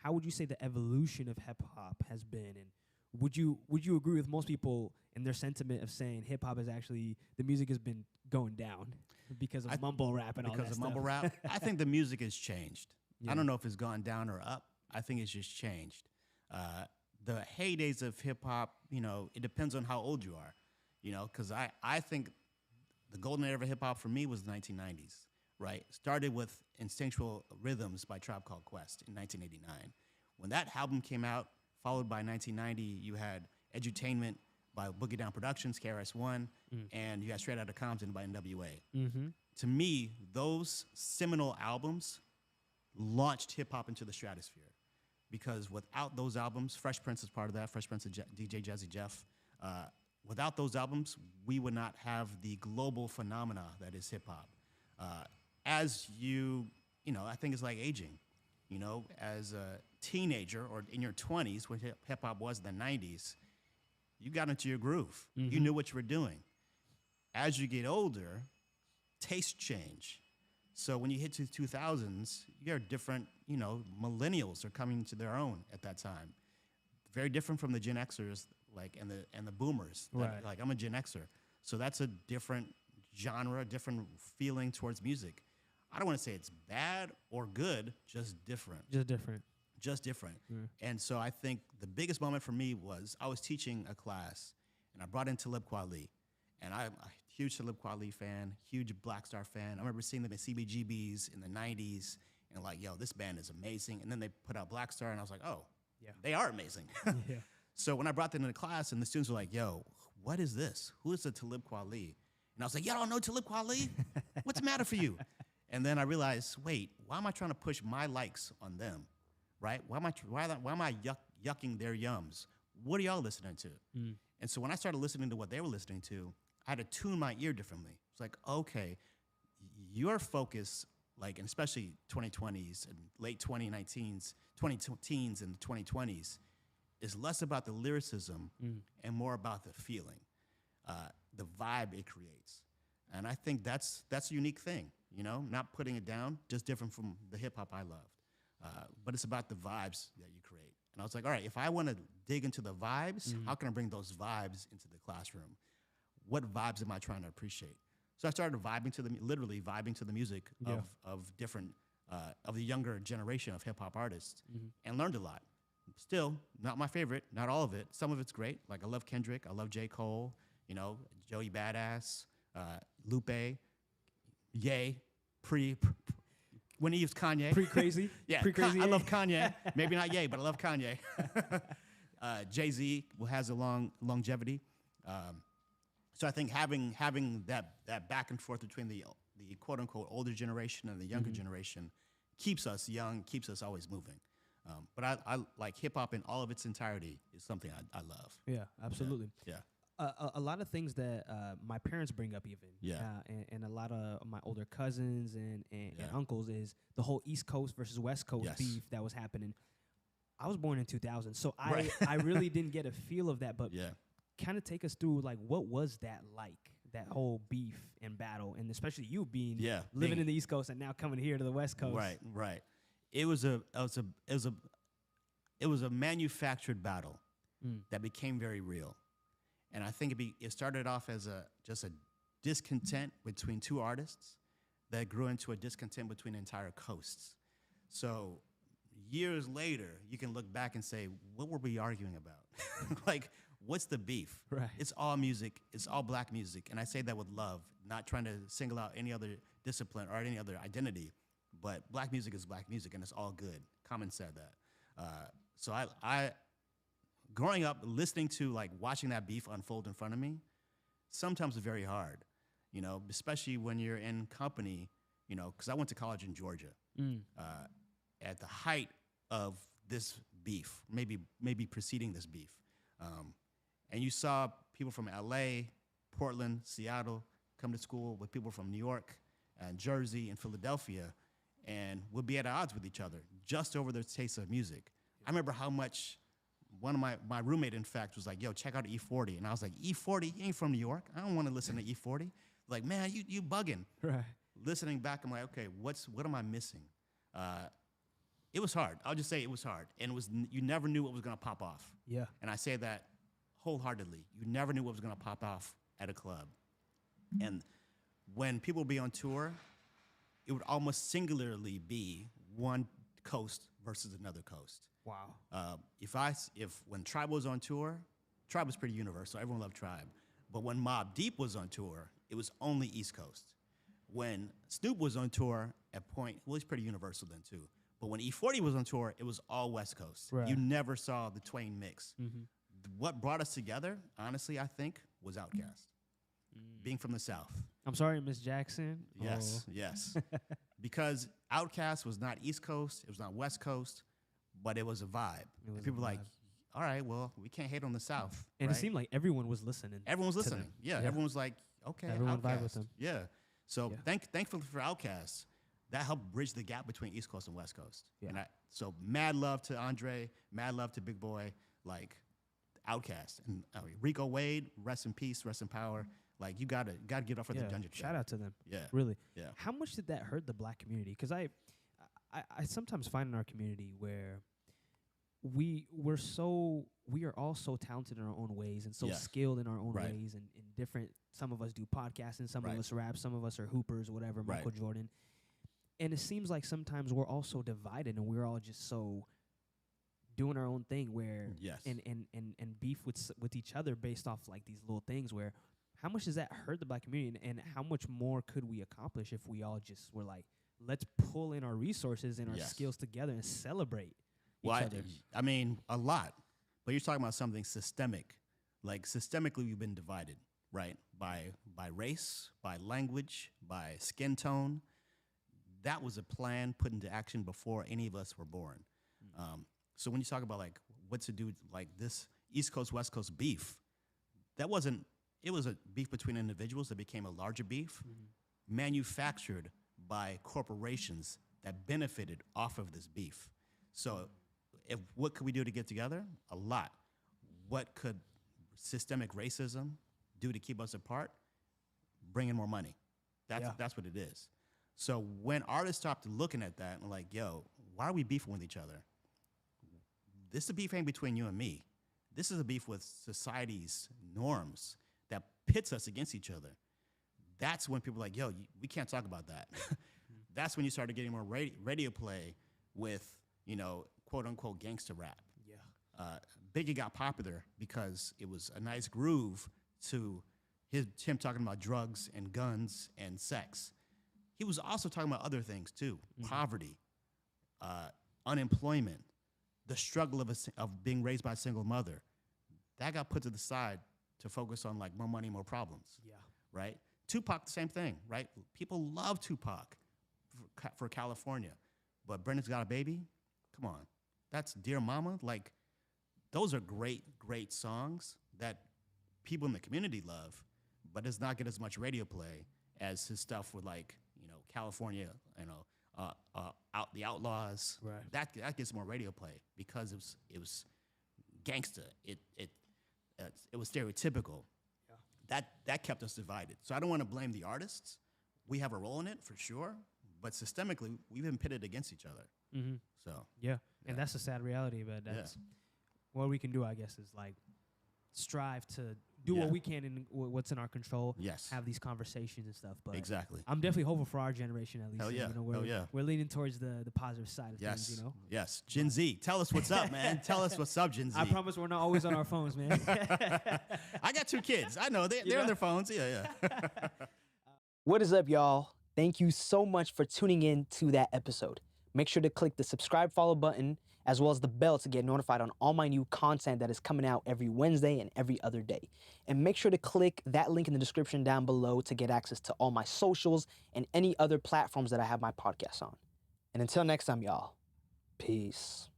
how would you say the evolution of hip hop has been, and would you agree with most people in their sentiment of saying hip hop is actually the music has been going down because of mumble rap and all that Because of stuff? mumble rap, I think the music has changed. Yeah. I don't know if it's gone down or up. I think it's just changed. The heydays of hip hop, it depends on how old you are, because I think the golden era of hip hop for me was the 1990s, right? Started with Instinctual Rhythms by Tribe Called Quest in 1989. When that album came out, followed by 1990, you had Edutainment by Boogie Down Productions, KRS-One, and you had Straight Outta Compton by NWA. Mm-hmm. To me, those seminal albums launched hip hop into the stratosphere. Because without those albums, Fresh Prince is part of that, Fresh Prince of DJ Jazzy Jeff. Without those albums, we would not have the global phenomena that is hip hop. As I think it's like aging. As a teenager or in your 20s, when hip hop was in the 90s, you got into your groove. Mm-hmm. You knew what you were doing. As you get older, tastes change. So when you hit to the 2000s, you're different, millennials are coming to their own at that time. Very different from the Gen Xers, and the boomers. Right. Like I'm a Gen Xer. So that's a different genre, different feeling towards music. I don't want to say it's bad or good, just different. Just different. Just different. And so I think the biggest moment for me was I was teaching a class and I brought in Talib Kweli. And I'm a huge Talib Kweli fan, huge Black Star fan. I remember seeing them at CBGBs in the 90s and like, yo, this band is amazing. And then they put out Black Star and I was like, oh, Yeah. they are amazing. Yeah. So when I brought them into class and the students were like, yo, what is this? Who is the Talib Kweli? And I was like, y'all don't know Talib Kweli? What's the matter for you? And then I realized, wait, why am I trying to push my likes on them, right? Why am I yucking their yums? What are y'all listening to? And so when I started listening to what they were listening to, I had to tune my ear differently. It's like, okay, your focus, and especially 2020s and late 2019s, 2010s and 2020s, is less about the lyricism and more about the feeling, the vibe it creates. And I think that's a unique thing, not putting it down, just different from the hip hop I loved. But it's about the vibes that you create. And I was like, all right, if I want to dig into the vibes, how can I bring those vibes into the classroom? What vibes am I trying to appreciate? So I started literally vibing to the music of different, of the younger generation of hip hop artists and learned a lot. Still, not my favorite, not all of it. Some of it's great. Like I love Kendrick, I love J. Cole, Joey Badass, Lupe, Ye, when he used Kanye. Pre-crazy? Yeah, Pre-crazy. I love Kanye. Maybe not Ye, but I love Kanye. Jay-Z has a longevity. So I think having that back and forth between the quote unquote older generation and the younger generation keeps us young, keeps us always moving. But I like hip hop in all of its entirety is something I love. Yeah, absolutely. Yeah. A lot of things that my parents bring up even, and a lot of my older cousins and uncles is the whole East Coast versus West Coast beef that was happening. I was born in 2000, so I really didn't get a feel of that, but kind of take us through what was that like, that whole beef and battle, and especially you being living in the East Coast and now coming here to the West Coast. Right. It was a manufactured battle that became very real. And I think it started off as just a discontent between two artists that grew into a discontent between entire coasts. So years later, you can look back and say, what were we arguing about? What's the beef? Right. It's all music. It's all black music. And I say that with love, not trying to single out any other discipline or any other identity. But black music is black music, and it's all good. Common said that. So I growing up, listening to watching that beef unfold in front of me, sometimes it's very hard, especially when you're in company, because I went to college in Georgia at the height of this beef, maybe preceding this beef. And you saw people from LA, Portland, Seattle come to school with people from New York and Jersey and Philadelphia, and would be at odds with each other just over their taste of music. I remember how much one of my roommate, in fact, was like, yo, check out E40. And I was like, E40? You ain't from New York. I don't want to listen to E40. Like, man, you bugging. Right. Listening back, I'm like, okay, what am I missing? It was hard. I'll just say it was hard. And you never knew what was going to pop off. Yeah. And I say that wholeheartedly. You never knew what was going to pop off at a club. And when people would be on tour, it would almost singularly be one coast versus another coast. Wow. When Tribe was on tour, Tribe was pretty universal. Everyone loved Tribe. But when Mobb Deep was on tour, it was only East Coast. When Snoop was on tour at point, well, he's pretty universal then too. But when E40 was on tour, it was all West Coast. Right. You never saw the twain mix. Mm-hmm. What brought us together, honestly, I think, was Outkast. Being from the South. I'm sorry, Miss Jackson. Yes, yes. Because Outkast was not East Coast, it was not West Coast, but it was a vibe. And people were like, all right, well, we can't hate on the South. And right? It seemed like everyone was listening. Everyone was listening. Yeah, everyone was like, okay, everyone Outkast. vibe with them. Yeah. So thankfully for Outkast, that helped bridge the gap between East Coast and West Coast. Yeah. And so mad love to Andre, mad love to Big Boy, like Outkast. And Rico Wade, rest in peace, rest in power. Like, you gotta get off for the Dungeon. Shout out to them. Yeah. Really. Yeah. How much did that hurt the Black community? Because I sometimes find in our community where we are all so talented in our own ways and so skilled in our own ways and different. Some of us do podcasting, some of us rap, some of us are hoopers, whatever, Michael Jordan. And it seems like sometimes we're all so divided and we're all just so doing our own thing where and beef with each other based off like these little things where how much does that hurt the Black community and how much more could we accomplish if we all just were like, let's pull in our resources and our skills together and celebrate each other? I mean, a lot. But you're talking about something systemic. Like, systemically, we've been divided, right? By race, by language, by skin tone. That was a plan put into action before any of us were born. So when you talk about, like, what to do, like, this East Coast, West Coast beef, it was a beef between individuals that became a larger beef, manufactured by corporations that benefited off of this beef. So what could we do to get together? A lot. What could systemic racism do to keep us apart? Bring in more money. That's what it is. So when artists stopped looking at that and like, yo, why are we beefing with each other? This beef ain't between you and me. This is a beef with society's norms that pits us against each other. That's when people are like, yo, we can't talk about that. That's when you started getting more radio play with, quote unquote gangster rap. Yeah. Biggie got popular because it was a nice groove to him talking about drugs and guns and sex. He was also talking about other things too: poverty, unemployment, the struggle of being raised by a single mother. That got put to the side to focus on like more money, more problems. Yeah. Right. Tupac, the same thing. Right. People love Tupac for California, but Brenda's Got a Baby. Come on, that's Dear Mama. Like, those are great, great songs that people in the community love, but does not get as much radio play as his stuff with like, California, out the Outlaws. Right. That gets more radio play because it was gangsta. It was stereotypical. Yeah. That kept us divided. So I don't want to blame the artists. We have a role in it for sure, but systemically we've been pitted against each other. Mm-hmm. So and that's a sad reality, but that's what we can do, I guess, is like strive to do what we can in what's in our control. Yes. Have these conversations and stuff. But exactly. I'm definitely hopeful for our generation at least. Hell yeah. We're leaning towards the positive side of things, Yes. Gen Z. Tell us what's up, man. Tell us what's up, Gen Z. I promise we're not always on our phones, man. I got 2 kids. I know. They're on their phones. Yeah. What is up, y'all? Thank you so much for tuning in to that episode. Make sure to click the subscribe, follow button, as well as the bell to get notified on all my new content that is coming out every Wednesday and every other day. And make sure to click that link in the description down below to get access to all my socials and any other platforms that I have my podcast on. And until next time, y'all, peace.